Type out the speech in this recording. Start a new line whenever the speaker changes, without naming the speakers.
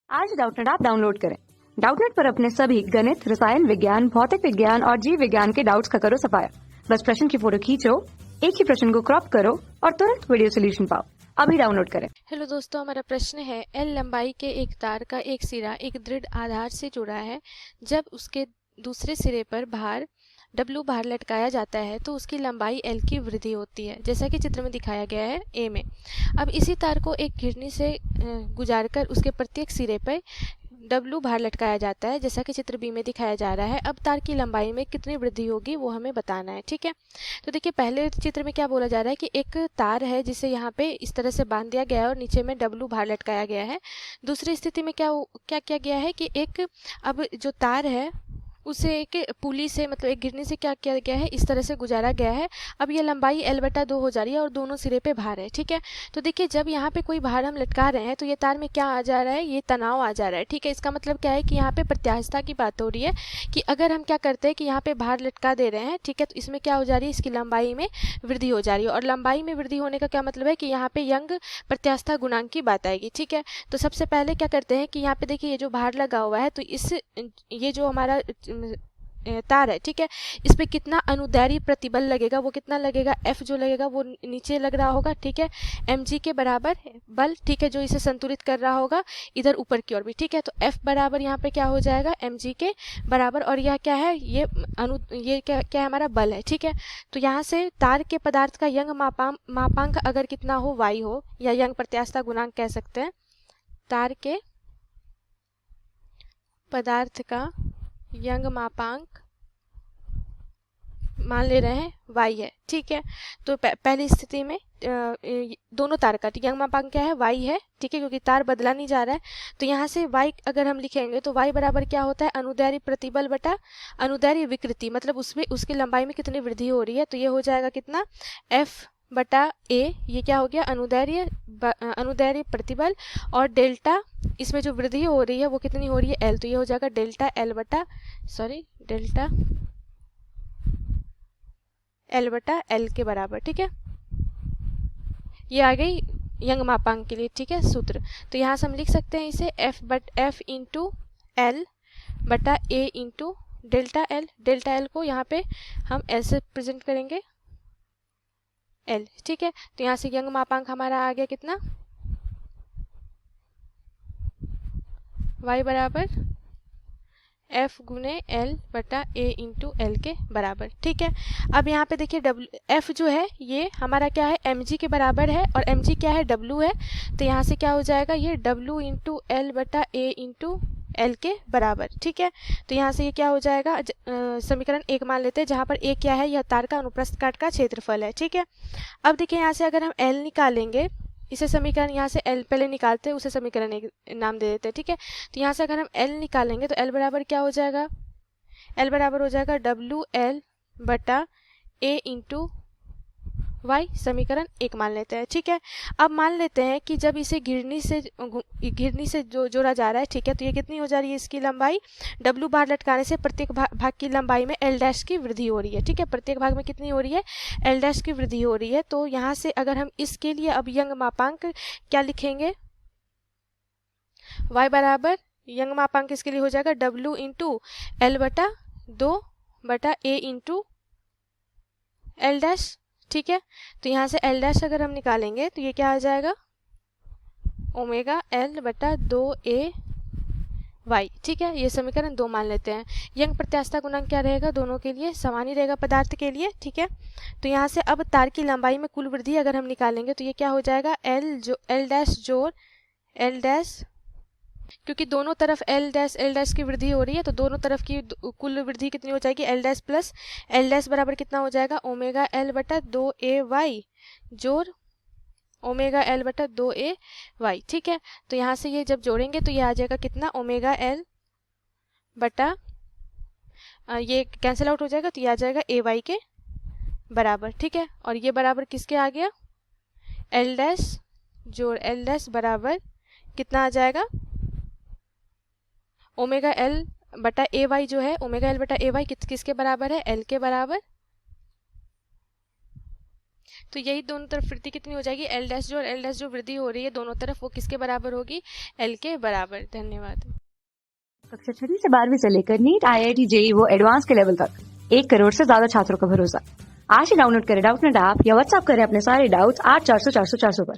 आज Doubtnut app download करें। Doubtnut पर अपने सभी गणित, रसायन विज्ञान, भौतिक विज्ञान और जीव विज्ञान के डाउट्स का करो सफाया। बस प्रश्न की फोटो खींचो, एक ही प्रश्न को क्रॉप करो और तुरंत वीडियो सोल्यूशन पाओ। अभी डाउनलोड करें।
हेलो दोस्तों, हमारा प्रश्न है एल लंबाई के एक तार का एक सिरा एक दृढ़ आधार से जुड़ा है। जब उसके दूसरे सिरे पर भार W भार लटकाया जाता है तो उसकी लंबाई L की वृद्धि होती है, जैसा कि चित्र में दिखाया गया है A में। अब इसी तार को एक घिरनी से गुजारकर उसके प्रत्येक सिरे पर W भार लटकाया जाता है, जैसा कि चित्र B में दिखाया जा रहा है। अब तार की लंबाई में कितनी वृद्धि होगी वो हमें बताना है। ठीक है, तो देखिए पहले चित्र में क्या बोला जा रहा है कि एक तार है जिसे यहाँ पे इस तरह से बांध दिया गया है और नीचे में W भार लटकाया गया है। दूसरी स्थिति में क्या क्या किया गया है कि एक अब जो तार है उसे एक पुली से मतलब एक गिरने से क्या किया गया है, इस तरह से गुजारा गया है। अब ये लंबाई L/2 हो जा रही है और दोनों सिरे पे भार है। ठीक है, तो देखिए जब यहाँ पे कोई भार हम लटका रहे हैं तो ये तार में क्या आ जा रहा है, ये तनाव आ जा रहा है। ठीक है, इसका मतलब क्या है कि यहाँ पे प्रत्यास्थता की बात हो रही है कि अगर हम क्या करते हैं कि यहाँ पे भार लटका दे रहे हैं, ठीक है, तो इसमें क्या हो जा रही है, इसकी लंबाई में वृद्धि हो जा रही है। और लंबाई में वृद्धि होने का क्या मतलब है कि यहाँ पे यंग प्रत्यास्थता गुणांक की बात आएगी। ठीक है, तो सबसे पहले क्या करते हैं कि यहाँ पे देखिए ये जो भार लगा हुआ है तो ये जो हमारा तार है, ठीक है, इस पे कितना अनुदैर्ध्य प्रतिबल लगेगा, वो कितना लगेगा, F जो लगेगा वो नीचे लग रहा होगा। ठीक है, mg के बराबर बल, ठीक है, जो इसे संतुलित कर रहा होगा इधर ऊपर की ओर भी। ठीक है, तो F बराबर यहाँ पे क्या हो जाएगा, mg के बराबर। और यह क्या है, ये क्या क्या है, हमारा बल है। ठीक है, तो यहाँ से तार के पदार्थ का यंग मापांक अगर कितना हो, y हो, या यंग प्रत्यास्थता गुणांक कह सकते हैं। तार के पदार्थ का यंग मापांक मान ले रहे हैं y है। ठीक है, तो पहली स्थिति में दोनों तार का यंग मापांक क्या है, y है। ठीक है, क्योंकि तार बदला नहीं जा रहा है तो यहाँ से y अगर हम लिखेंगे तो y बराबर क्या होता है, अनुदैर्ध्य प्रतिबल बटा अनुदैर्ध्य विकृति, मतलब उसमें उसकी लंबाई में कितनी वृद्धि हो रही है। तो ये हो जाएगा कितना, F बटा A, ये क्या हो गया, अनुदैर्ध्य प्रतिबल, और डेल्टा इसमें जो वृद्धि हो रही है वो कितनी हो रही है, L, तो ये हो जाएगा डेल्टा L बटा L के बराबर। ठीक है, ये आ गई यंग मापांक के लिए। ठीक है, सूत्र तो यहाँ से हम लिख सकते हैं इसे F इंटू L बटा A इंटू डेल्टा L को यहाँ पे हम L से प्रेजेंट करेंगे, L। ठीक है, तो यहाँ से यंग मापांक हमारा आ गया कितना, y बराबर F गुने L बटा A इंटू L के बराबर। ठीक है, अब यहाँ पे देखिए F जो है ये हमारा क्या है, mg के बराबर है, और mg क्या है, W है। तो यहाँ से क्या हो जाएगा, ये W इंटू L बटा A इंटू L के बराबर। ठीक है, तो यहाँ से ये क्या हो जाएगा, समीकरण 1 मान लेते हैं, जहाँ पर A क्या है, यह तार का अनुप्रस्थ काट का क्षेत्रफल है। ठीक है, अब देखिए यहाँ से अगर हम L निकालेंगे, इसे समीकरण यहाँ से L पहले निकालते हैं, उसे समीकरण 1 नाम दे देते हैं। ठीक है, तो यहाँ से अगर हम L निकालेंगे तो L बराबर क्या हो जाएगा, L बराबर हो जाएगा WL बटा A इंटू y, समीकरण 1 मान लेते हैं। ठीक है, अब मान लेते हैं कि जब इसे घिरनी से जोड़ा जा रहा है, ठीक है, तो ये कितनी हो जा रही है, इसकी लंबाई W भार लटकाने से प्रत्येक भाग की लंबाई में L डैश की वृद्धि हो रही है। ठीक है, प्रत्येक भाग में कितनी हो रही है, L डैश की वृद्धि हो रही है। तो यहाँ से अगर हम इसके लिए अब यंग मापांक क्या लिखेंगे, y बराबर यंग मापांक इसके लिए हो जाएगा W इंटू L बटा 2 बटा A इंटू L डैश। ठीक है, तो यहाँ से L डैश अगर हम निकालेंगे तो ये क्या आ जाएगा, ओमेगा L बटा 2A y। ठीक है, ये समीकरण 2 मान लेते हैं। यंग प्रत्यास्थता गुणांक क्या रहेगा, दोनों के लिए समान ही रहेगा पदार्थ के लिए। ठीक है, तो यहाँ से अब तार की लंबाई में कुल वृद्धि अगर हम निकालेंगे तो ये क्या हो जाएगा, L डैश जोड़ L डैश, क्योंकि दोनों तरफ L डैश की वृद्धि हो रही है तो दोनों तरफ की कुल वृद्धि कितनी हो जाएगी, L dash plus L dash बराबर कितना हो जाएगा, ओमेगा L बटा 2AY जोड़ ओमेगा L बटा 2AY। ठीक है, तो यहाँ से ये जब जोड़ेंगे तो ये आ जाएगा कितना, ओमेगा L बटा ये कैंसिल आउट हो जाएगा तो ये आ जाएगा AY के बराबर। ठीक है, और ये बराबर किसके आ गया, L डैश जोड़ L डैश बराबर कितना आ जाएगा, ओमेगा L बटा AY जो है, ओमेगा L बटा AY किसके बराबर है, L के बराबर। तो यही दोनों तरफ वृद्धि कितनी हो जाएगी, एल डैश जो और एल डैश जो वृद्धि हो रही है दोनों तरफ, वो किसके बराबर होगी, एल के बराबर। धन्यवाद।
कक्षा 6वीं से 12वीं से लेकर नीट, IIT, JEE वो एडवांस के लेवल तक 1 करोड़ से ज्यादा छात्रों का भरोसा। आज ही डाउनलोड करें डाउटनेट ऐप या व्हाट्सएप करें अपने सारे डाउट्स 8400 400 400 पर।